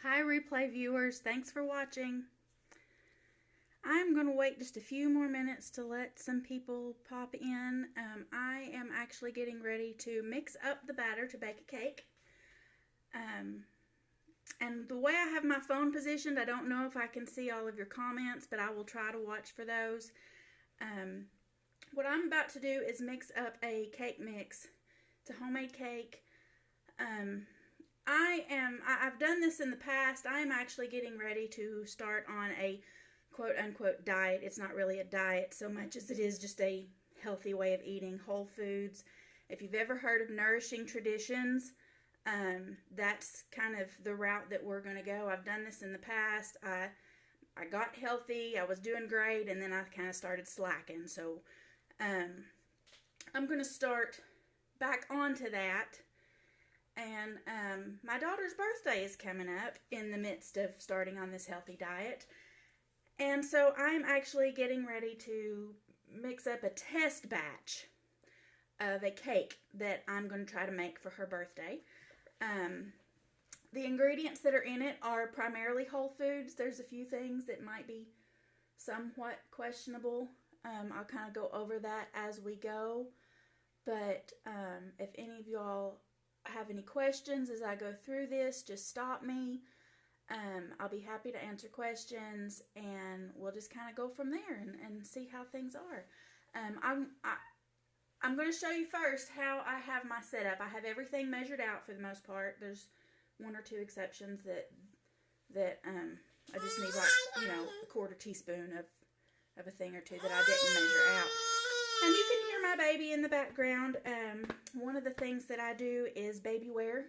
Hi, replay viewers. Thanks for watching. I'm going to wait just a few more minutes to let some people pop in. I am actually getting ready to mix up the batter to bake a cake. And the way I have my phone positioned, I don't know if I can see all of your comments, but I will try to watch for those. What I'm about to do is mix up a cake mix. It's a homemade cake. I've done this in the past. I am actually getting ready to start on a quote-unquote diet. It's not really a diet so much as it is just a healthy way of eating whole foods. If you've ever heard of Nourishing Traditions, that's kind of the route that we're going to go. I've done this in the past. I got healthy. I was doing great, and then I kind of started slacking. So I'm going to start back onto that. And my daughter's birthday is coming up in the midst of starting on this healthy diet. And so I'm actually getting ready to mix up a test batch of a cake that I'm going to try to make for her birthday. The ingredients that are in it are primarily whole foods. There's a few things that might be somewhat questionable. I'll kind of go over that as we go. But if any of y'all have any questions as I go through this, just stop me. I'll be happy to answer questions, and we'll just kind of go from there and see how things are. I'm going to show you first how I have my setup. I have everything measured out for the most part. There's one or two exceptions that I just need, like, a quarter teaspoon of a thing or two that I didn't measure out. And you can hear my baby in the background. One of the things that I do is baby wear.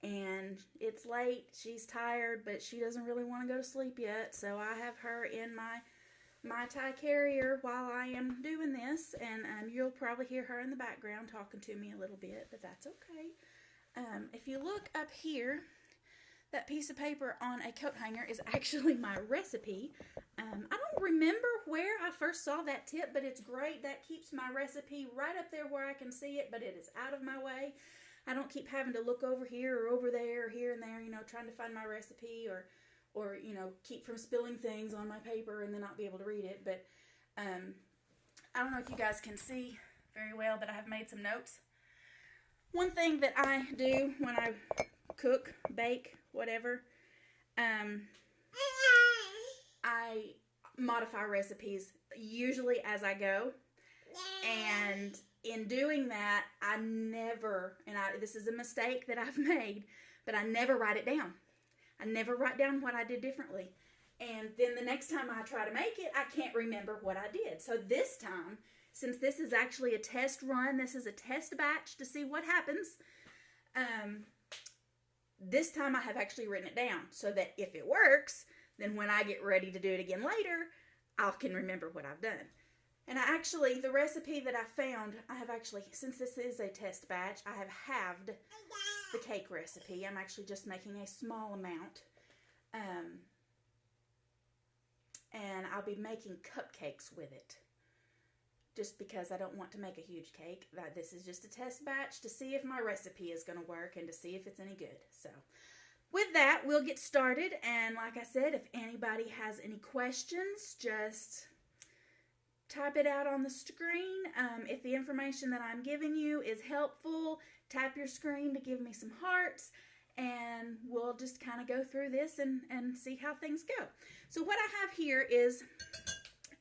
And it's late. She's tired, but she doesn't really want to go to sleep yet. So I have her in my tie carrier while I am doing this. And you'll probably hear her in the background talking to me a little bit, but that's okay. If you look up here, that piece of paper on a coat hanger is actually my recipe. I don't remember where I first saw that tip, but it's great. That keeps my recipe right up there where I can see it, but it is out of my way. I don't keep having to look over here or over there or here and there, trying to find my recipe or keep from spilling things on my paper and then not be able to read it. But I don't know if you guys can see very well, but I have made some notes. One thing that I do when I cook, bake, whatever, I modify recipes usually as I go, and in doing that, this is a mistake that I've made, but I never write it down. I never write down what I did differently, and then the next time I try to make it, I can't remember what I did. So this time, since this is actually a test run, this is a test batch to see what happens, this time I have actually written it down so that if it works, then when I get ready to do it again later, I can remember what I've done. And the recipe that I found, since this is a test batch, I have halved the cake recipe. I'm actually just making a small amount. And I'll be making cupcakes with it, just because I don't want to make a huge cake. This is just a test batch to see if my recipe is going to work and to see if it's any good. So with that, we'll get started. And like I said, if anybody has any questions, just type it out on the screen. If the information that I'm giving you is helpful, tap your screen to give me some hearts, and we'll just kind of go through this and see how things go. So what I have here is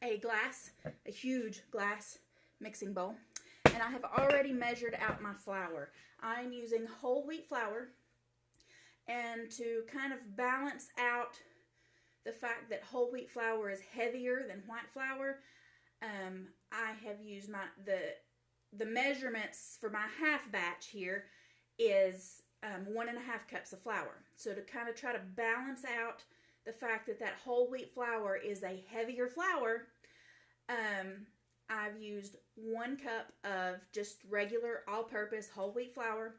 a huge glass mixing bowl, and I have already measured out my flour. I'm using whole wheat flour, and to kind of balance out the fact that whole wheat flour is heavier than white flour, I have used the measurements for my half batch here is 1.5 cups of flour. So to kind of try to balance out the fact that whole wheat flour is a heavier flour, I've used 1 cup of just regular all-purpose whole wheat flour,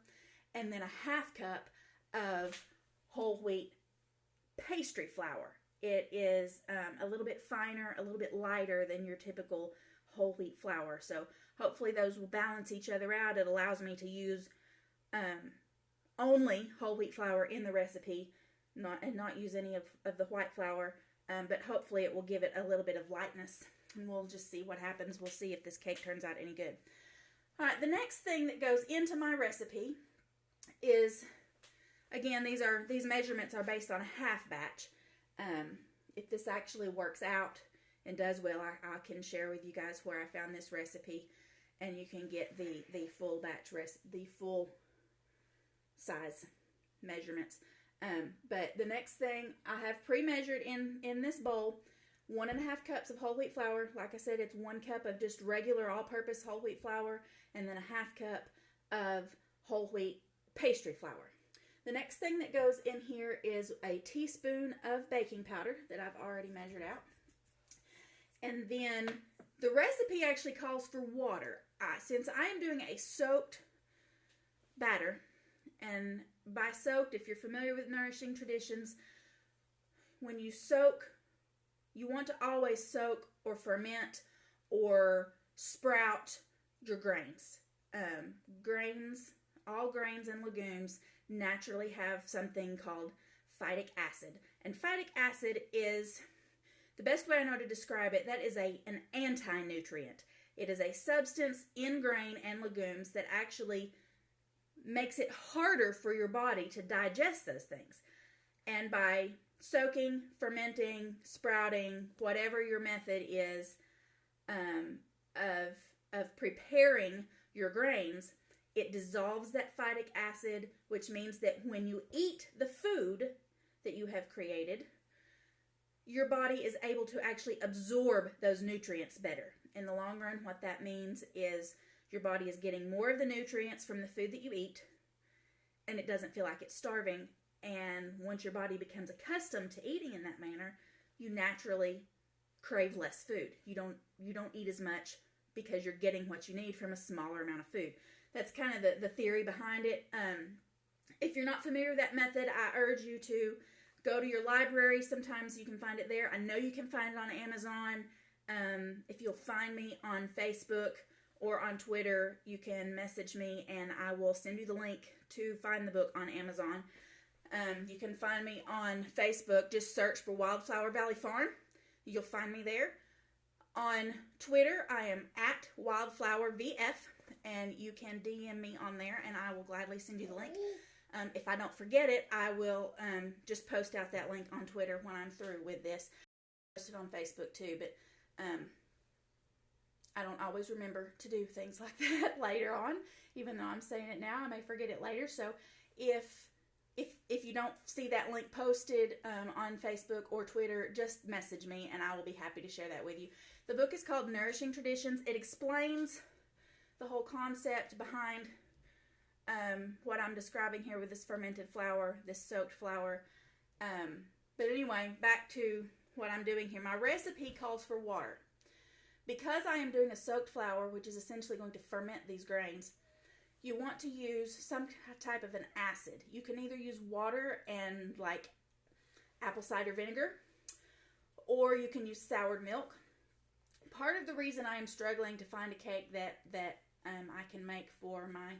and then a half cup of whole wheat pastry flour. It is a little bit finer, a little bit lighter than your typical whole wheat flour. So hopefully those will balance each other out. It allows me to use only whole wheat flour in the recipe not use any of the white flour, but hopefully it will give it a little bit of lightness, and we'll just see what happens. We'll see if this cake turns out any good. All right, the next thing that goes into my recipe is, again, these measurements are based on a half batch. If this actually works out and does well, I can share with you guys where I found this recipe, and you can get the full batch the full size measurements. But the next thing I have pre-measured in this bowl, 1.5 cups of whole wheat flour. Like I said, it's 1 cup of just regular all-purpose whole wheat flour, and then 1/2 cup of whole wheat pastry flour. The next thing that goes in here is a teaspoon of baking powder that I've already measured out. And then the recipe actually calls for water. Since I am doing a soaked batter, and by soaked, if you're familiar with Nourishing Traditions, when you soak, you want to always soak or ferment or sprout your grains. All grains and legumes naturally have something called phytic acid. And phytic acid is, the best way I know to describe it, that is an anti-nutrient. It is a substance in grain and legumes that actually makes it harder for your body to digest those things. And by soaking, fermenting, sprouting, whatever your method is of preparing your grains, it dissolves that phytic acid, which means that when you eat the food that you have created, your body is able to actually absorb those nutrients better. In the long run, what that means is your body is getting more of the nutrients from the food that you eat, and it doesn't feel like it's starving. And once your body becomes accustomed to eating in that manner, you naturally crave less food. You don't eat as much because you're getting what you need from a smaller amount of food. That's kind of the theory behind it. If you're not familiar with that method, I urge you to go to your library. Sometimes you can find it there. I know you can find it on Amazon. If you'll find me on Facebook or on Twitter, you can message me and I will send you the link to find the book on Amazon. You can find me on Facebook. Just search for Wildflower Valley Farm. You'll find me there. On Twitter, I am at WildflowerVF, and you can DM me on there, and I will gladly send you the link. If I don't forget it, I will just post out that link on Twitter when I'm through with this. I post it on Facebook too, but I don't always remember to do things like that later on. Even though I'm saying it now, I may forget it later. So if you don't see that link posted on Facebook or Twitter, just message me and I will be happy to share that with you. The book is called Nourishing Traditions. It explains the whole concept behind what I'm describing here with this fermented flour, this soaked flour. But anyway, back to what I'm doing here. My recipe calls for water. Because I am doing a soaked flour, which is essentially going to ferment these grains, you want to use some type of an acid. You can either use water and like apple cider vinegar, or you can use soured milk. Part of the reason I am struggling to find a cake that I can make for my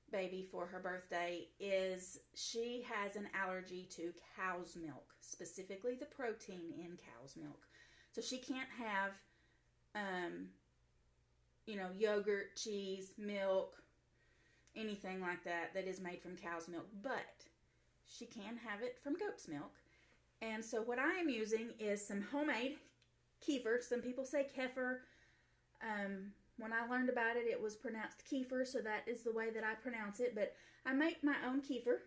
baby for her birthday is she has an allergy to cow's milk, specifically the protein in cow's milk. So she can't have, yogurt, cheese, milk, anything like that is made from cow's milk, but she can have it from goat's milk. And so what I am using is some homemade kefir. Some people say kefir. When I learned about it, it was pronounced kefir, so that is the way that I pronounce it. But I make my own kefir.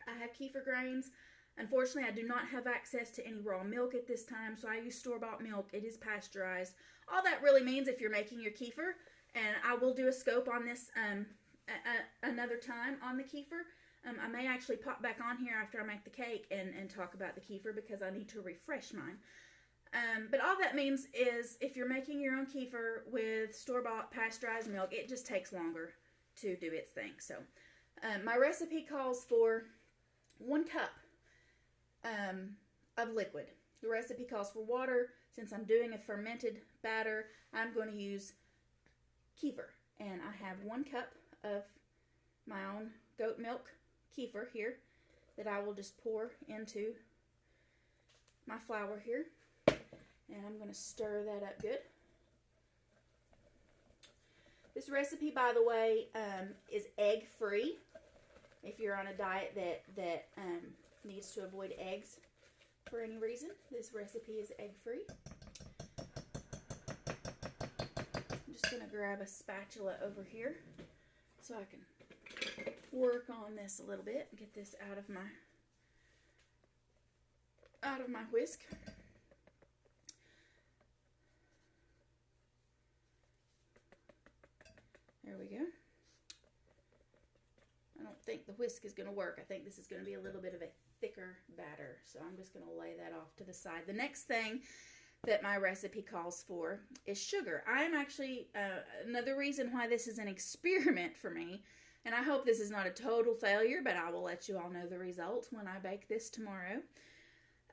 I have kefir grains. Unfortunately, I do not have access to any raw milk at this time, so I use store-bought milk. It is pasteurized. All that really means if you're making your kefir, and I will do a scope on this another time on the kefir. I may actually pop back on here after I make the cake and talk about the kefir because I need to refresh mine. But all that means is if you're making your own kefir with store-bought pasteurized milk, it just takes longer to do its thing. So my recipe calls for 1 cup of liquid. The recipe calls for water. Since I'm doing a fermented batter, I'm going to use kefir. And I have 1 cup of my own goat milk kefir here. that I will just pour into my flour here. And I'm going to stir that up good. This recipe, by the way, is egg-free. If you're on a diet that needs to avoid eggs for any reason, this recipe is egg-free. I'm just going to grab a spatula over here so I can work on this a little bit and get this out of my whisk. There we go. I don't think the whisk is going to work. I think this is going to be a little bit of a thicker batter. So I'm just going to lay that off to the side. The next thing that my recipe calls for is sugar. I'm actually, another reason why this is an experiment for me, and I hope this is not a total failure, but I will let you all know the result when I bake this tomorrow.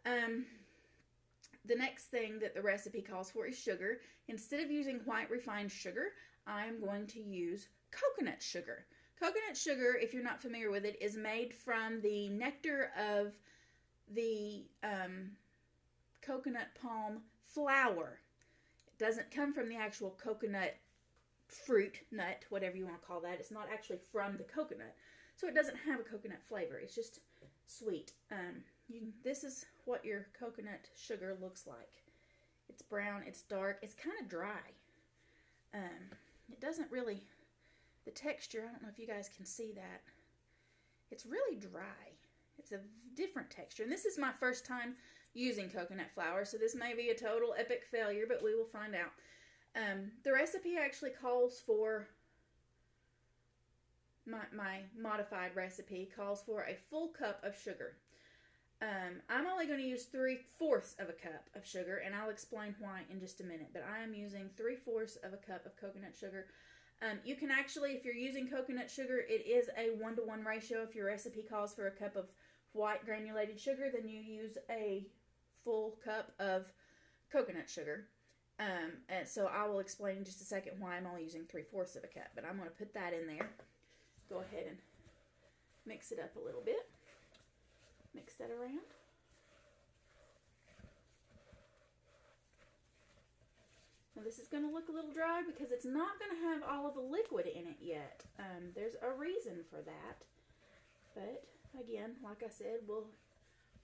The next thing that the recipe calls for is sugar. Instead of using white refined sugar, I am going to use coconut sugar. Coconut sugar, if you're not familiar with it, is made from the nectar of the coconut palm flower. It doesn't come from the actual coconut fruit, nut, whatever you want to call that. It's not actually from the coconut, so it doesn't have a coconut flavor. It's just sweet. This is what your coconut sugar looks like. It's brown, it's dark, it's kind of dry. It doesn't really, the texture, I don't know if you guys can see that. It's really dry. It's a different texture. And this is my first time using coconut flour, so this may be a total epic failure, but we will find out. The recipe actually calls for, my modified recipe calls for a full cup of sugar. I'm only going to use 3/4 of a cup of sugar, and I'll explain why in just a minute. But I am using 3/4 of a cup of coconut sugar. You can actually, if you're using coconut sugar, it is a 1-to-1 ratio. If your recipe calls for a cup of white granulated sugar, then you use a full cup of coconut sugar. And so I will explain in just a second why I'm only using 3/4 of a cup. But I'm going to put that in there. Go ahead and mix it up a little bit. Mix that around. Now this is going to look a little dry because it's not going to have all of the liquid in it yet. There's a reason for that. But again, like I said, we'll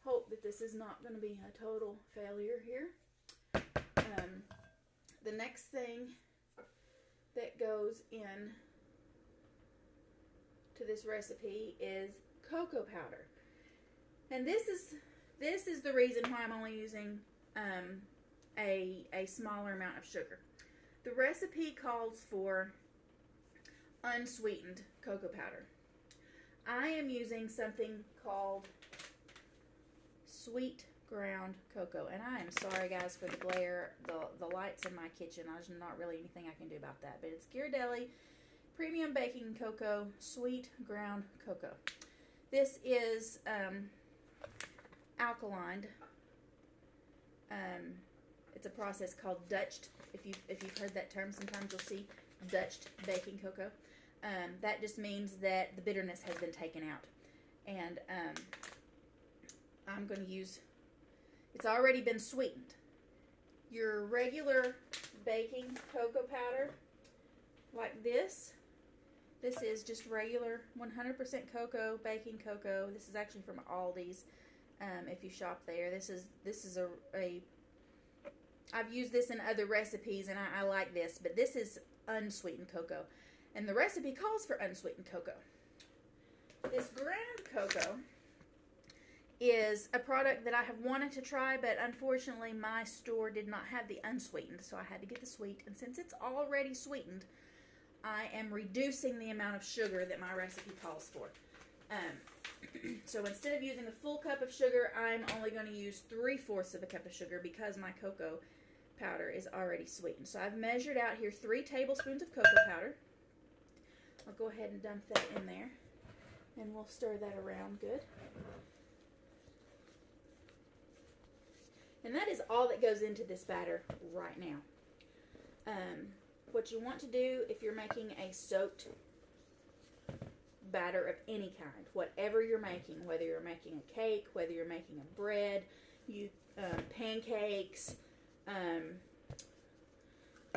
hope that this is not going to be a total failure here. The next thing that goes in to this recipe is cocoa powder. And this is the reason why I'm only using a smaller amount of sugar. The recipe calls for unsweetened cocoa powder. I am using something called sweet ground cocoa. And I am sorry, guys, for the glare. The lights in my kitchen, there's not really anything I can do about that. But it's Ghirardelli Premium Baking Cocoa, Sweet Ground Cocoa. This is alkaline. It's a process called Dutched. If you've heard that term, sometimes you'll see Dutched baking cocoa. That just means that the bitterness has been taken out. And I'm going to use, it's already been sweetened. Your regular baking cocoa powder, like this is just regular 100% cocoa, baking cocoa. This is actually from Aldi's. If you shop there, this is a I've used this in other recipes, and I like this, but this is unsweetened cocoa, and the recipe calls for unsweetened cocoa. This ground cocoa is a product that I have wanted to try, but unfortunately my store did not have the unsweetened, so I had to get the sweet, and since it's already sweetened, I am reducing the amount of sugar that my recipe calls for. So instead of using a full cup of sugar, I'm only going to use 3/4 of a cup of sugar because my cocoa powder is already sweetened. So I've measured out here 3 tablespoons of cocoa powder. I'll go ahead and dump that in there, and we'll stir that around good. And that is all that goes into this batter right now. What you want to do if you're making a soaked batter of any kind, whatever you're making, whether you're making a cake, whether you're making a bread, pancakes,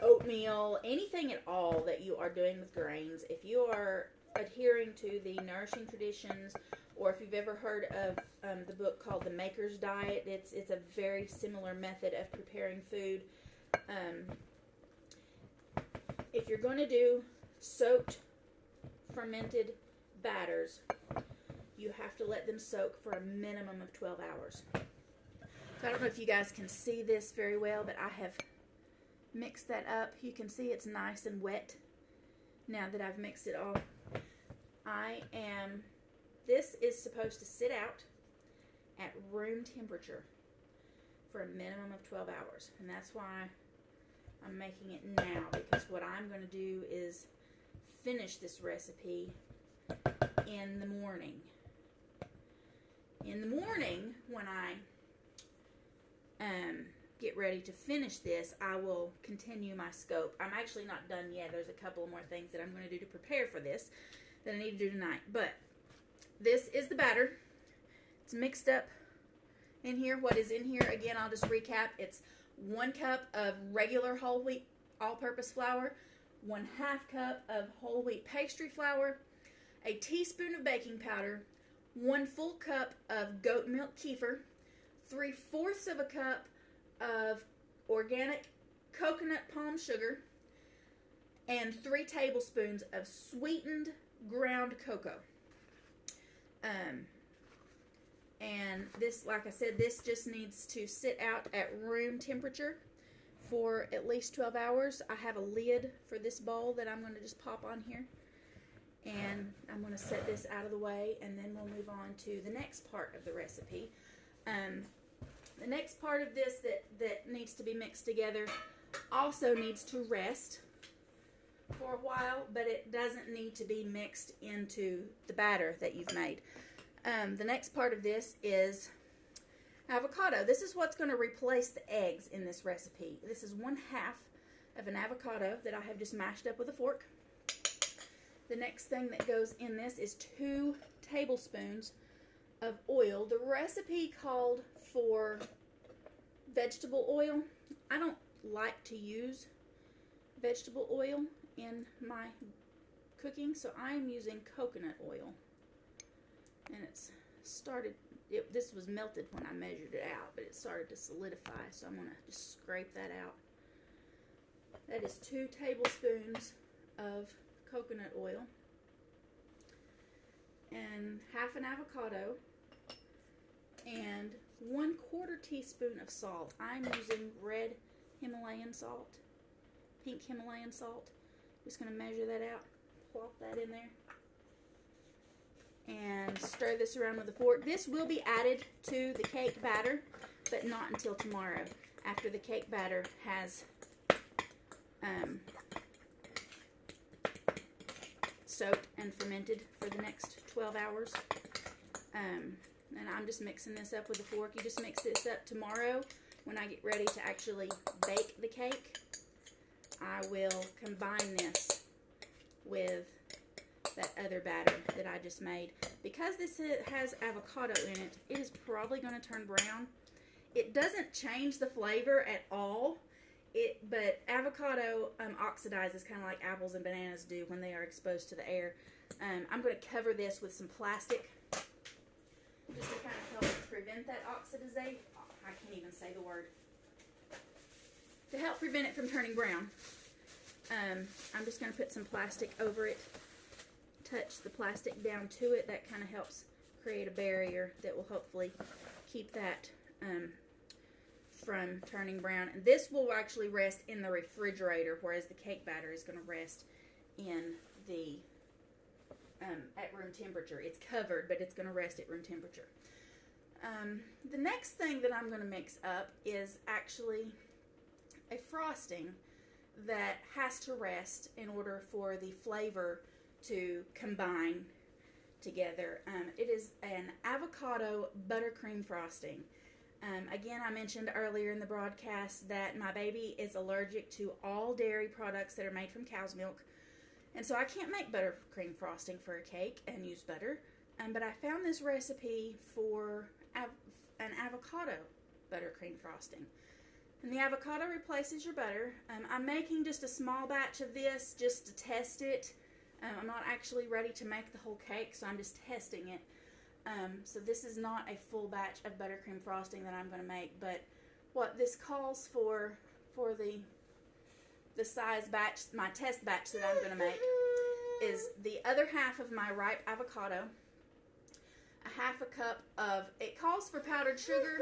oatmeal, anything at all that you are doing with grains. If you are adhering to the Nourishing Traditions, or if you've ever heard of the book called The Maker's Diet, it's a very similar method of preparing food. If you're going to do soaked fermented batters, you have to let them soak for a minimum of 12 hours. So I don't know if you guys can see this very well, but I have mixed that up. You can see it's nice and wet now that I've mixed it all. This is supposed to sit out at room temperature for a minimum of 12 hours. And that's why I'm making it now, because what I'm going to do is finish this recipe in the morning. In the morning, when I get ready to finish this, I will continue my scope. I'm actually not done yet. There's a couple more things that I'm going to do to prepare for this that I need to do tonight. But this is the batter. It's mixed up in here. What is in here, again, I'll just recap. It's 1 cup of regular whole wheat all-purpose flour, 1/2 cup of whole wheat pastry flour, a teaspoon of baking powder, 1 full cup of goat milk kefir, 3/4 of a cup of organic coconut palm sugar, and 3 tablespoons of sweetened ground cocoa. And this, like I said, this just needs to sit out at room temperature for at least 12 hours. I have a lid for this bowl that I'm going to just pop on here. And I'm going to set this out of the way, and then we'll move on to the next part of the recipe. The next part of this that needs to be mixed together also needs to rest for a while, but it doesn't need to be mixed into the batter that you've made. The next part of this is avocado. This is what's going to replace the eggs in this recipe. This is 1/2 of an avocado that I have just mashed up with a fork. The next thing that goes in this is 2 tablespoons of oil. The recipe called for vegetable oil. I don't like to use vegetable oil in my cooking, so I am using coconut oil. And this was melted when I measured it out, but it started to solidify, so I'm going to just scrape that out. That is 2 tablespoons of coconut oil and 1/2 an avocado and 1/4 teaspoon of salt. I'm using red Himalayan salt, pink Himalayan salt. Just going to measure that out, plop that in there, and stir this around with a fork. This will be added to the cake batter, but not until tomorrow, after the cake batter has soaked and fermented for the next 12 hours. And I'm just mixing this up with a fork. You just mix this up tomorrow. When I get ready to actually bake the cake, I will combine this with that other batter that I just made. Because this has avocado in it, it is probably going to turn brown. It doesn't change the flavor at all, but avocado oxidizes kind of like apples and bananas do when they are exposed to the air. I'm going to cover this with some plastic just to kind of help prevent that oxidization. I can't even say the word. To help prevent it from turning brown, I'm just going to put some plastic over it, touch the plastic down to it. That kind of helps create a barrier that will hopefully keep that from turning brown. And this will actually rest in the refrigerator, whereas the cake batter is going to rest in the at room temperature. It's covered, but it's going to rest at room temperature. The next thing that I'm going to mix up is actually a frosting that has to rest in order for the flavor to combine together. It is an avocado buttercream frosting. Again, I mentioned earlier in the broadcast that my baby is allergic to all dairy products that are made from cow's milk. And so I can't make buttercream frosting for a cake and use butter. But I found this recipe for an avocado buttercream frosting. And the avocado replaces your butter. I'm making just a small batch of this just to test it. I'm not actually ready to make the whole cake, so I'm just testing it. So this is not a full batch of buttercream frosting that I'm going to make, but what this calls for the size batch, my test batch that I'm going to make, is the other half of my ripe avocado, a half a cup of, it calls for powdered sugar.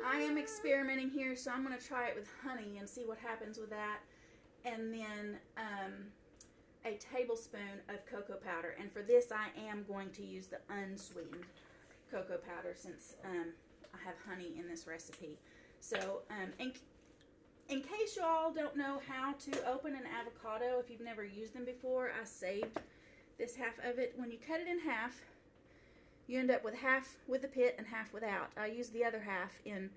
I am experimenting here, so I'm going to try it with honey and see what happens with that. And then a tablespoon of cocoa powder. And for this, I am going to use the unsweetened cocoa powder since I have honey in this recipe. So in case you all don't know how to open an avocado, if you've never used them before, I saved this half of it. When you cut it in half, you end up with half with the pit and half without. I used the other half in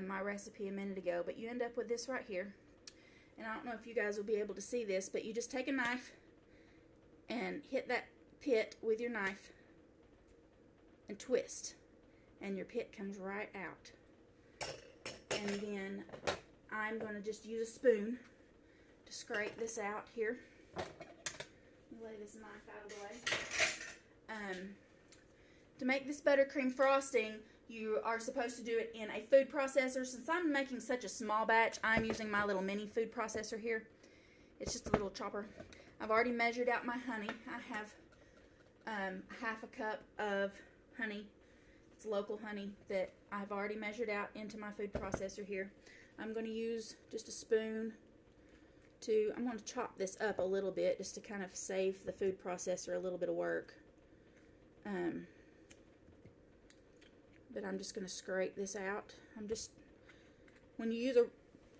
my recipe a minute ago, but you end up with this right here. And I don't know if you guys will be able to see this, but you just take a knife and hit that pit with your knife and twist, and your pit comes right out. And then I'm going to just use a spoon to scrape this out here. Lay this knife out of the way. To make this buttercream frosting, you are supposed to do it in a food processor. Since I'm making such a small batch, I'm using my little mini food processor here. It's just a little chopper. I've already measured out my honey. I have half a cup of honey. It's local honey that I've already measured out into my food processor here. I'm going to use just a spoon I'm going to chop this up a little bit just to kind of save the food processor a little bit of work. But I'm just going to scrape this out. When you use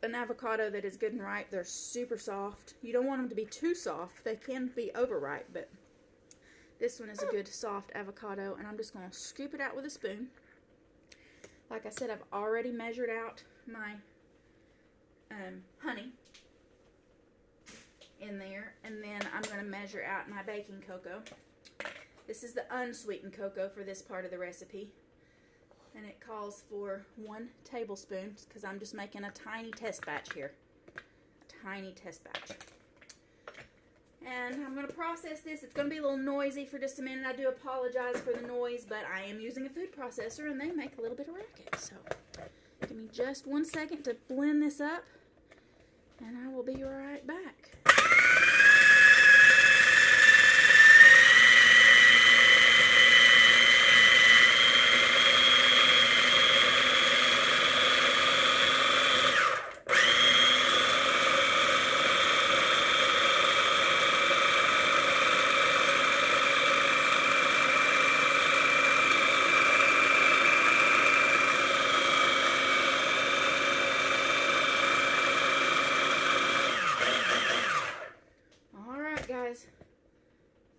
an avocado that is good and ripe, they're super soft. You don't want them to be too soft. They can be overripe, but this one is a good soft avocado, and I'm just going to scoop it out with a spoon. Like I said, I've already measured out my honey in there, and then I'm going to measure out my baking cocoa. This is the unsweetened cocoa for this part of the recipe. And it calls for 1 tablespoon because I'm just making a tiny test batch here. A tiny test batch. And I'm going to process this. It's going to be a little noisy for just a minute. I do apologize for the noise, but I am using a food processor and they make a little bit of racket. So give me just 1 second to blend this up and I will be right back.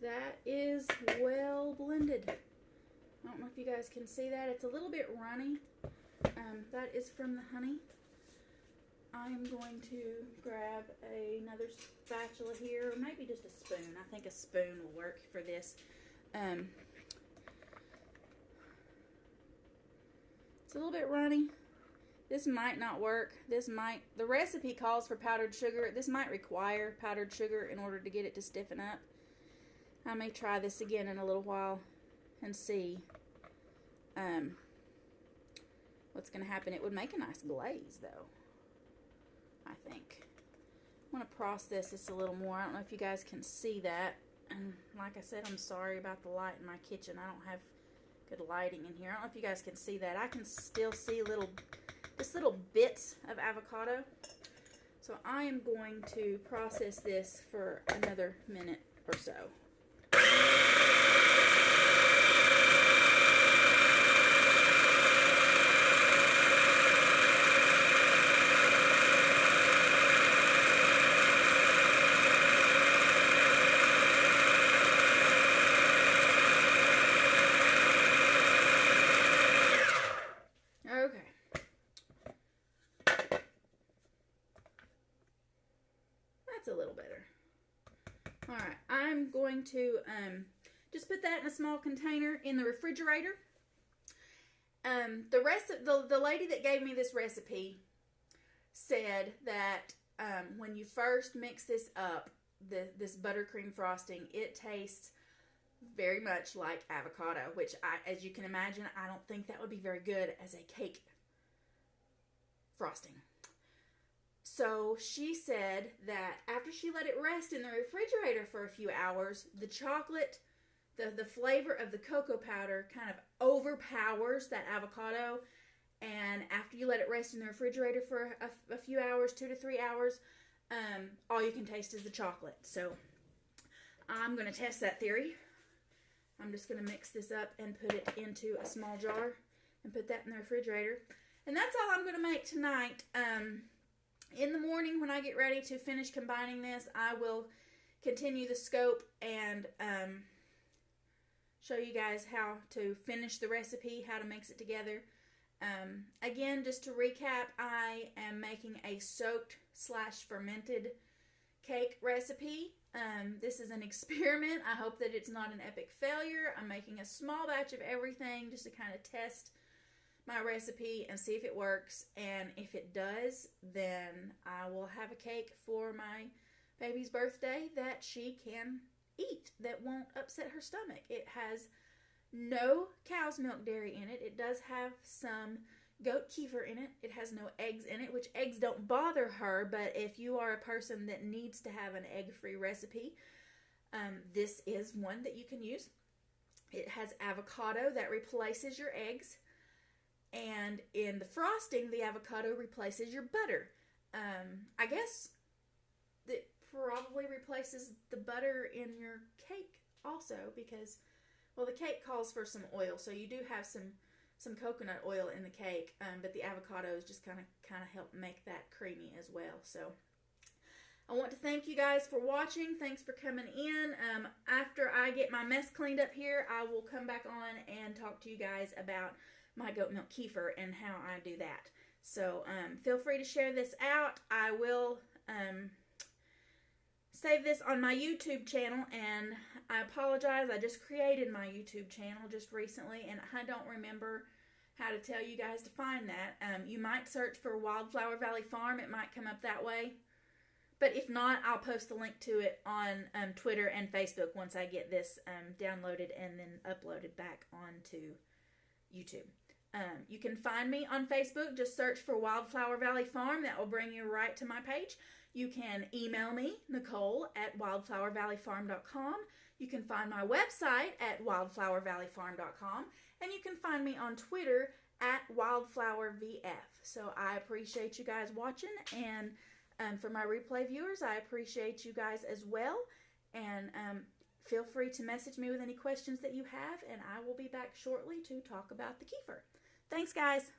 That is well blended. I don't know if you guys can see that. It's a little bit runny. That is from the honey. I'm going to grab another spatula here, or maybe just a spoon. I think a spoon will work for this. It's a little bit runny. This might not work. The recipe calls for powdered sugar. This might require powdered sugar in order to get it to stiffen up. I may try this again in a little while and see what's going to happen. It would make a nice glaze, though, I think. I want to process this a little more. I don't know if you guys can see that. And like I said, I'm sorry about the light in my kitchen. I don't have good lighting in here. I don't know if you guys can see that. I can still see just little bits of avocado. So I am going to process this for another minute or so. That's a little better. All going to just put that in a small container in the refrigerator. The lady that gave me this recipe said that when you first mix this up, this buttercream frosting, it tastes very much like avocado, which as you can imagine, I don't think that would be very good as a cake frosting. So she said that after she let it rest in the refrigerator for a few hours, the chocolate, the flavor of the cocoa powder kind of overpowers that avocado. And after you let it rest in the refrigerator for a few hours, 2 to 3 hours, all you can taste is the chocolate. So I'm going to test that theory. I'm just going to mix this up and put it into a small jar and put that in the refrigerator. And that's all I'm going to make tonight. In the morning when I get ready to finish combining this, I will continue the scope and show you guys how to finish the recipe, how to mix it together. Again, just to recap, I am making a soaked/fermented cake recipe. This is an experiment. I hope that it's not an epic failure. I'm making a small batch of everything just to kind of test my recipe and see if it works. And if it does, then I will have a cake for my baby's birthday that she can eat that won't upset her stomach. It has no cow's milk dairy in it. It does have some goat kefir in it. It has no eggs in it, which eggs don't bother her, but if you are a person that needs to have an egg-free recipe, this is one that you can use. It has avocado that replaces your eggs, and in the frosting, the avocado replaces your butter. I guess it probably replaces the butter in your cake also because, well, the cake calls for some oil, so you do have some coconut oil in the cake, but the avocados just kind of help make that creamy as well. So I want to thank you guys for watching. Thanks for coming in. After I get my mess cleaned up here, I will come back on and talk to you guys about my goat milk kefir and how I do that. So feel free to share this out. I will save this on my YouTube channel, and I apologize. I just created my YouTube channel just recently, and I don't remember how to tell you guys to find that. You might search for Wildflower Valley Farm. It might come up that way. But if not, I'll post the link to it on Twitter and Facebook once I get this downloaded and then uploaded back onto YouTube. You can find me on Facebook. Just search for Wildflower Valley Farm. That will bring you right to my page. You can email me, Nicole@wildflowervalleyfarm.com. You can find my website at wildflowervalleyfarm.com. And you can find me on Twitter @wildflowervf. So I appreciate you guys watching. And for my replay viewers, I appreciate you guys as well. And feel free to message me with any questions that you have. And I will be back shortly to talk about the kefir. Thanks, guys.